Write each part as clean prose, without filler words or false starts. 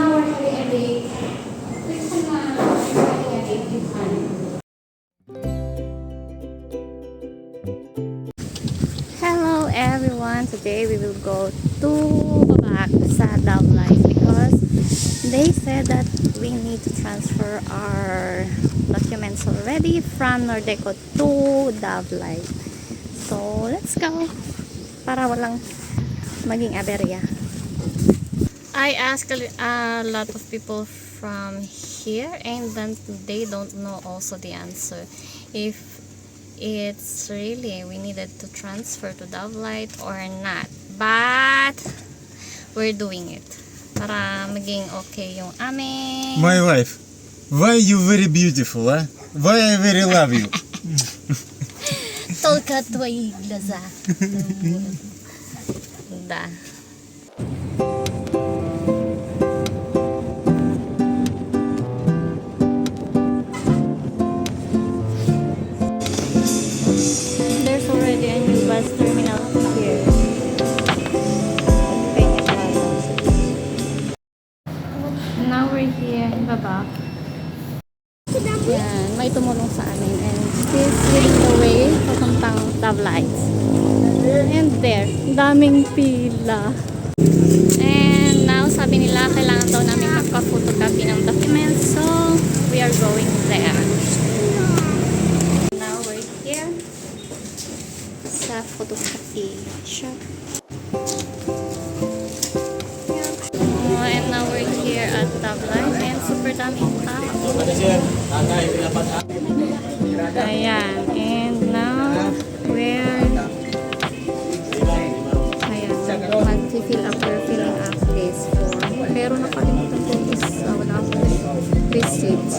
Hello everyone, today we will go to Babak sa Dove Life because they said that we need to transfer our documents already from Nordeco to Dove Life. So let's go para walang maging aberya. I asked a lot of people from here and then they don't know also the answer if it's really we needed to transfer to Dove Light or not, but we're doing it para maging okay yung aming My wife, why you very beautiful, huh? Why I very love you? только твои глаза. Да. There's already a new bus terminal here. Now we're here in Babak. Yan, may tumulong sa amin and he's leading the way papuntang Dove Lights. And there, daming pila. And now sabi nila kailangan daw namin magpa-photocopy ng documents, so we are going there. Now we're here sa photocopy shop. And now we're here at Dove Light and super daming tao. Ayan, and now we're mag-fill up or filling up this form. Pero nakalimutan ko is wala akong receipt.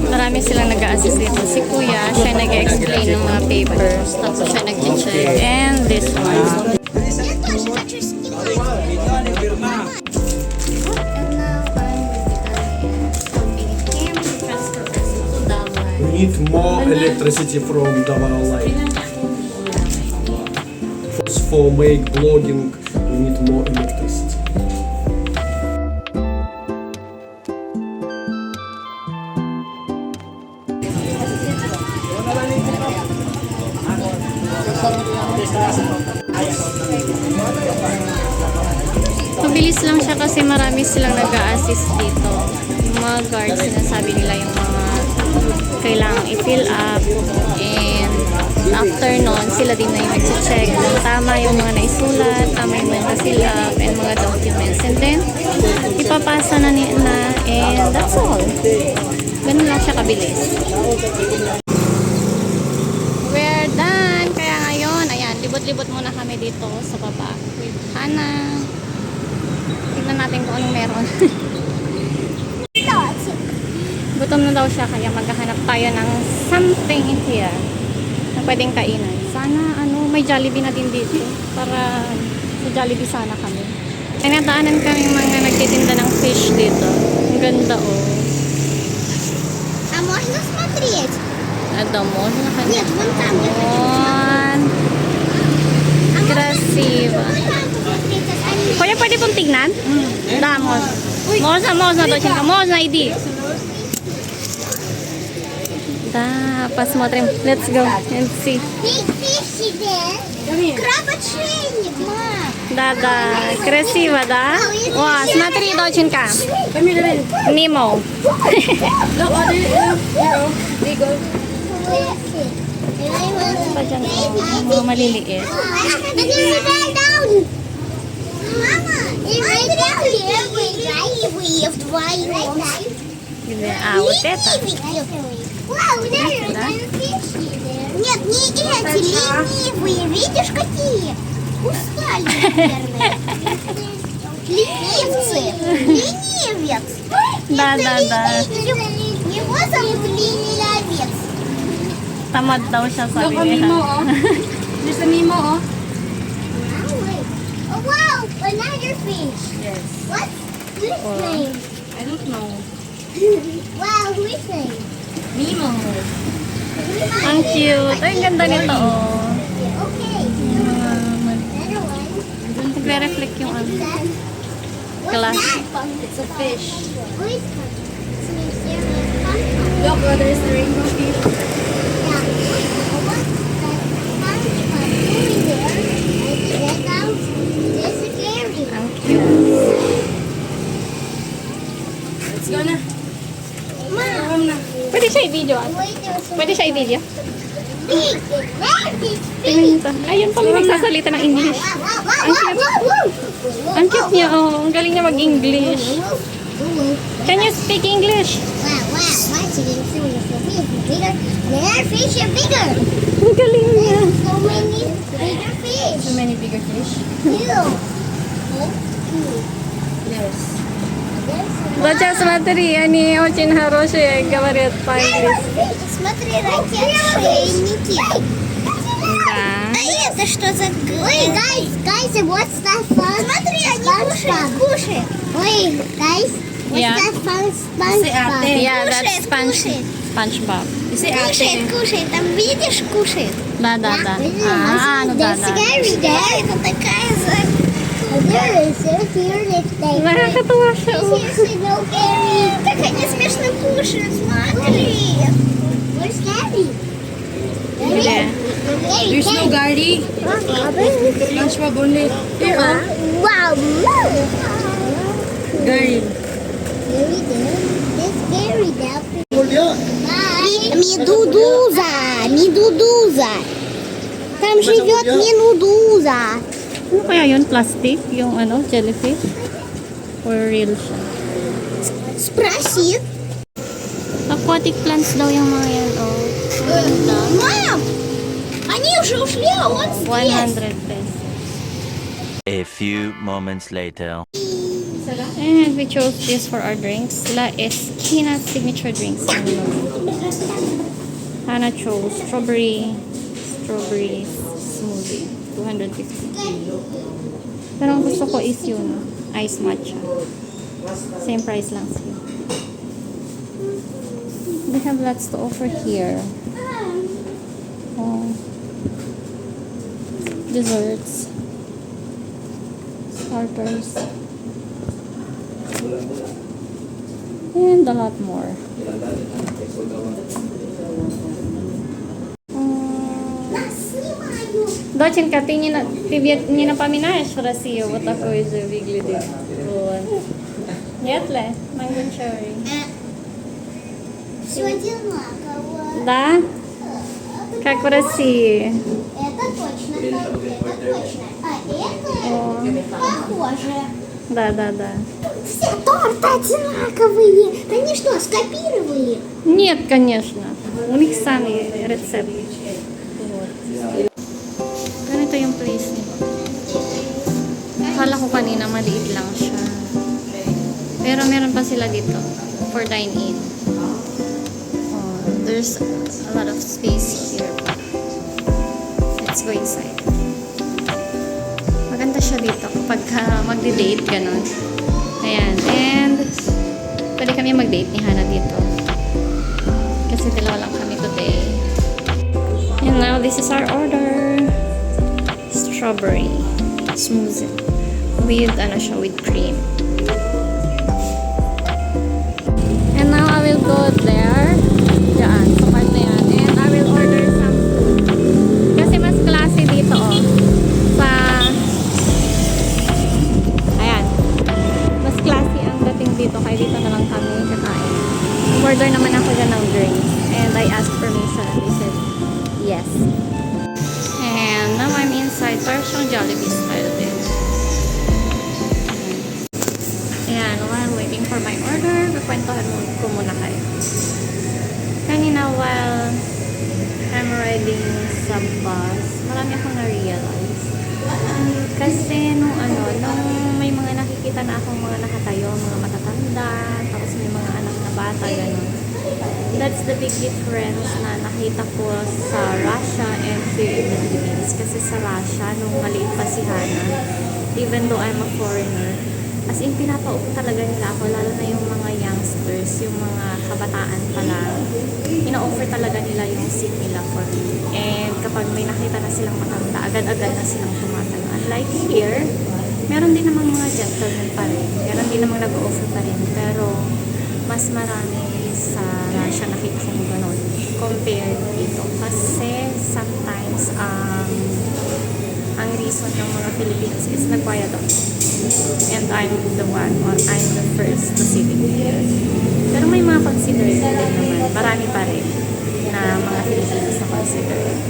Marami silang nag-a-assist dito. Si Kuya, siya nag-explain ng mga papers. Tapos siya nag-check. And this one. We need more electricity from Dove Light. For make blogging, we need more electricity. Mabilis lang siya kasi marami silang nag-a-assist dito. Yung mga guards, sinasabi nila yung mga kailangang i-fill up, and after nun, sila din na yung nag-check kung tama yung mga naisulat, tama yung mga fill up, and mga documents. And then, ipapasa na nila, and that's all. Ganun lang siya kabilis. We're done! Kaya ngayon, ayan, libot-libot muna kami dito sa baba with Hannah. Tignan natin kung anong meron. Gutom na daw siya, kaya maghahanap tayo ng something here na pwedeng kainan. Sana may Jollibee na din dito para sa Jollibee sana kami. Ay, nataanan kami mga nagtitinda ng fish dito. Ang ganda А можно смотреть? Ito, можно kanya. Нет, вон там я хочу смотреть. Красиво. Вон там посмотреть остальные. Kuya, pwede pong tignan? Da, можно, доченька, можно, иди. Да, посмотрим. Let's go and see. Фиши, краб-отшельник, мам. Да, красиво, да? О, смотри, доченька. Немо. Pa dyan, mga maliliit. Вот это. Вау, нет, не эти, ленивые, видишь какие? Устали, наверное. Ленивцы, ленивец. Да. Его зовут ленивец. Tamad daw siya, sabi niya. There's a Nemo, oh. Oh, wow, another fish. Yes. What's his name? I don't know. Wow, whose name? Nemo. Ang cute. Ay, ganda nito, oh. Okay. Another one. Nagre-reflect yung ano. Glass. It's a fish. What is that? SpongeBob. Look, there is the rainbow fish. Yeah. What SpongeBob doing there? And get out. This is scary. Ang cute. Let's go na. Mom, Home na. Pwede siya i-video. wait, there's so Pwede siya i-video. big. Very Tingnan niyo to. Ayun pala nagsasalita ng English. Ang cute niya, oh. Ang galing niya mag-English. Can you speak English? Why chicken is bigger? And our fish are bigger. Ang galing niya. So many bigger fish. So many bigger fish. Ew. Yes. Доча, смотри, они очень хорошие, говорят по-английски. Смотри, ракет-шейники. Да. А это что за... Ой, guys, what's that fun? Смотри, они кушают. Ой, guys, what's Yeah. that fun? Say SpongeBob. ate. Yeah, that's Кушает. SpongeBob. Kasi ate. Кушает, там видишь, кушает. Да. Ну да. Scary, да? Это такая за... There is a fearless thing. Nakakatuwa siya, oh. Seriously, no scary. Так они смешно кушают, смотри. We're scary. Hindi. There's no Gary. SpongeBob only. Here, oh. Wow. Gary. Scary there. It's scary there. Медуза. Там живет медуза. Ano kaya yun? Plastic? Yung ano, jellyfish? Or real siya? Спроси. Aquatic plants daw yung mga yan, oh. Ganda. Мам, они уже ушли, а он здесь. 100 pesos. A few moments later. And we chose this for our drinks. Sila is Kina signature drinks. Hannah chose strawberry smoothie. 250. Pero ang gusto ko is yun, ice matcha. Same price lang siya. They have lots to offer here. Oh. Desserts. Starters. And a lot more. Доченька, ты не напоминаешь Россию вот такой же выглядит? Вот. Нет ли? Манго черри. Все одинаково. Да? Как в России. Это точно. А это похоже. Да. Все торты одинаковые. Они что, скопировали? Нет, конечно. У них сами рецепты. Вот. Ganito yung place nila. Akala ko kanina maliit lang siya. Pero meron pa sila dito for dine-in. Oh, there's a lot of space here. Let's go inside. Maganda siya dito kapag magdi-date, ganun. Ayan. And pwede kami mag-date ni Hannah dito. Kasi dalawa lang kami today. And now this is our order. Strawberry smoothie with with cream. And now I will go there. Diyan, sa part na yan. And I will order some food. Kasi mas klase dito, oh. Ayan. Mas klase ang dating dito. Kaya dito na lang kami kakain. Order naman ako dyan ng drinks. And I asked permission. They said, yes. And now I'm inside. Parang siyang Jollibee style din. Ayan, while waiting for my order, kukwentuhan ko muna kayo. Kanina while I'm riding sa bus, marami akong na-realize. Kasi nung may mga nakikita na akong mga nakatayo, mga matatanda, tapos may mga anak na bata, gano'n. That's the big difference na nakita ko sa Russia and here in the Philippines. Kasi sa Russia, nung maliit pa si Hannah, even though I'm a foreigner, as in pinapaupo talaga nila ako, lalo na yung mga youngsters, yung mga kabataan pa lang. Ina-offer talaga nila yung seat nila for me. And kapag may nakita na silang matanda, agad-agad na silang tumatayo. Unlike here, meron din namang mga gentlemen pa rin. Pero namang nag-offer pa rin. Pero, mas marami sa Russia nakita kong ganun compared dito. Kasi, sometimes, ang reason ng mga Filipinos is nagbayad ako. And I'm the one, or I'm the first to sit in there. Pero may mga considerate din naman. Marami pa rin na mga Filipinos na considerate.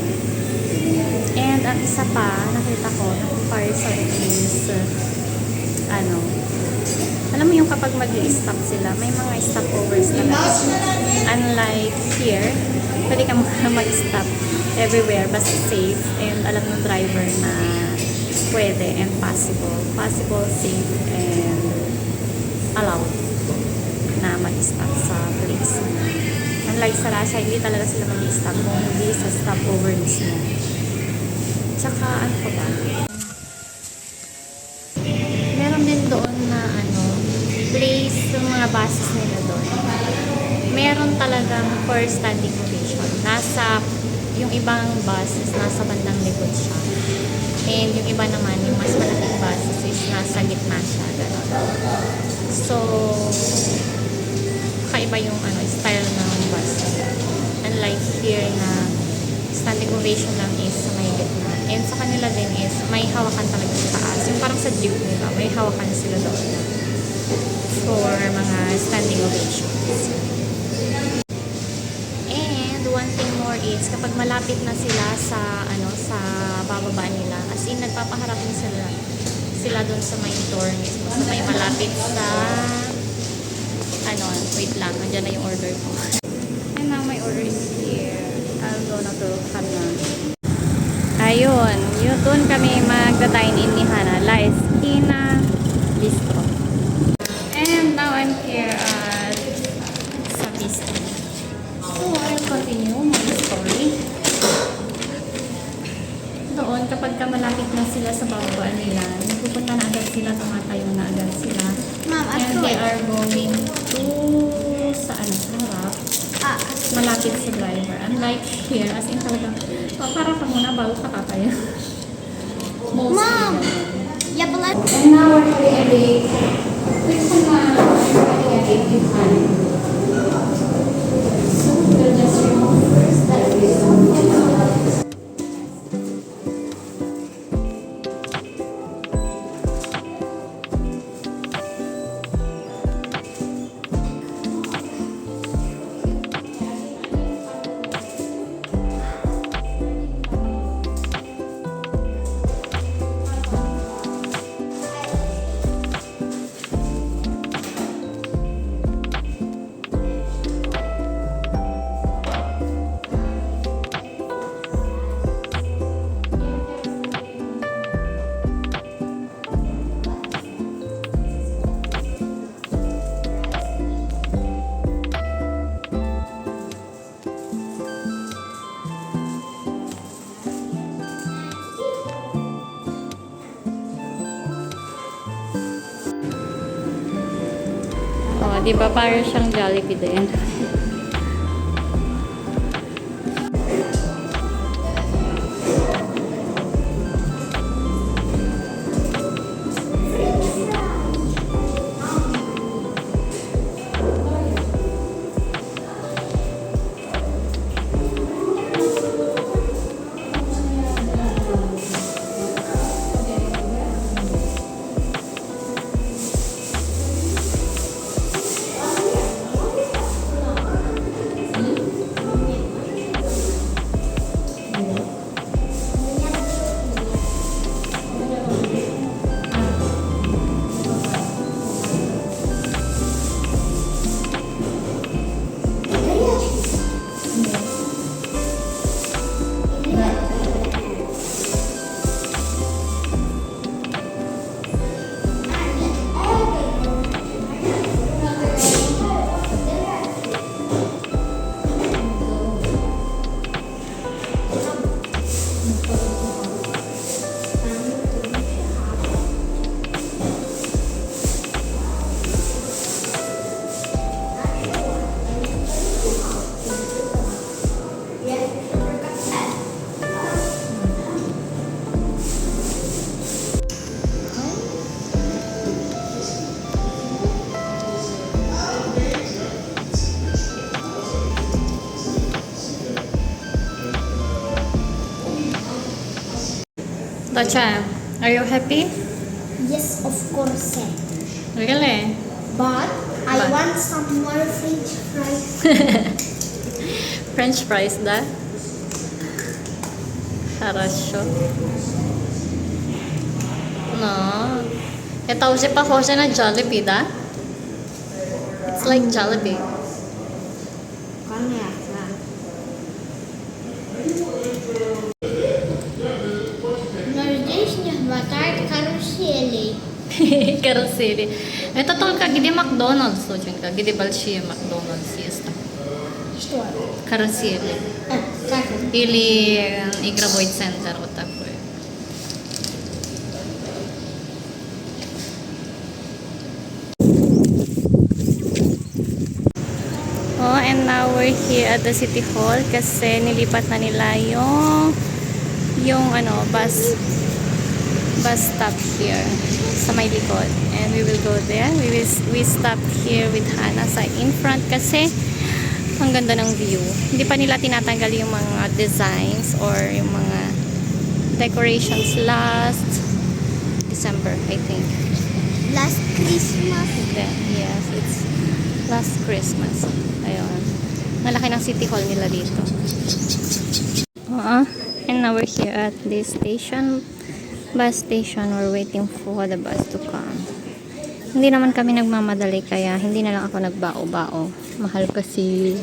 And ang isa pa, nakita ko, na comparison is, alam mo yung kapag mag-i-stop sila, may mga stopovers talaga. Unlike here, pwede ka mag-stop everywhere, basta safe, and alam ng driver na pwede and possible, safe, and allowed na mag-stop sa place. Unlike sa Russia, hindi talaga sila mag-stop kung hindi sa stopover mismo. Tsaka, ano pa ba? Meron din doon na place yung mga buses nila doon. Meron talagang for standing ovation. Yung ibang buses, nasa bandang likod siya. And yung iba naman, yung mas malaking buses is nasa gitna siya. Ganun. So, kakaiba yung style ng bus. Unlike here na standing ovation lang is sa may gitna. And sa kanila din is may hawakan talaga sa taas. Yung parang sa jeep nila, may hawakan sila doon for mga standing ovations. And one thing more is kapag malapit na sila sa sa bababa nila, as in nagpapaharap na sila doon sa main door mismo, sa may malapit sa wait lang, nandiyan na yung order ko. And now my order is here. I'll go na to Hanan. Ayun, doon kami magda-dine in ni Hana, La Esquina Bistro. And now I'm here at sa Bistro. So, I'll continue my story. Doon, kapag malapit na sila sa bababa nila, pupunta na agad sila, tumatayo na agad sila. And they are going to sa harap, malapit sa driver. Unlike here, as in talagang, para ka muna bago ka tatayo. Mom! Yeah, but let's... And now we're having a date. Quick one, having a date with Hana. So, we'll just remove first that we di ba parang siyang Jollibee din? Tocha, are you happy? Yes, of course. Really? But I But- want some more French fries. French fries, да? Хорошо. No. Это уже похоже на Jollibee, да? It's like Jollibee. Конечно. Но здесь не хватает каруселей. Карусели. Это только где Макдональдс, доченька, где большие Макдональдс есть. Что? Карусели. Как это? Или игровой центр, вот такой. Oh, and now we're here at the City Hall kasi nilipat na nila yung bus stop here sa may likod. And we will go there. We stop here with Hannah sa in front kasi ang ganda ng view. Hindi pa nila tinatanggal yung mga designs or yung mga decorations last December, I think. Last Christmas. Then, yes, it's last Christmas. Ayun. Malaki ng City Hall nila dito. And now we're here at this station. Bus station. We're waiting for the bus to come. Hindi naman kami nagmamadali kaya hindi na lang ako nagbao-bao. Mahal kasi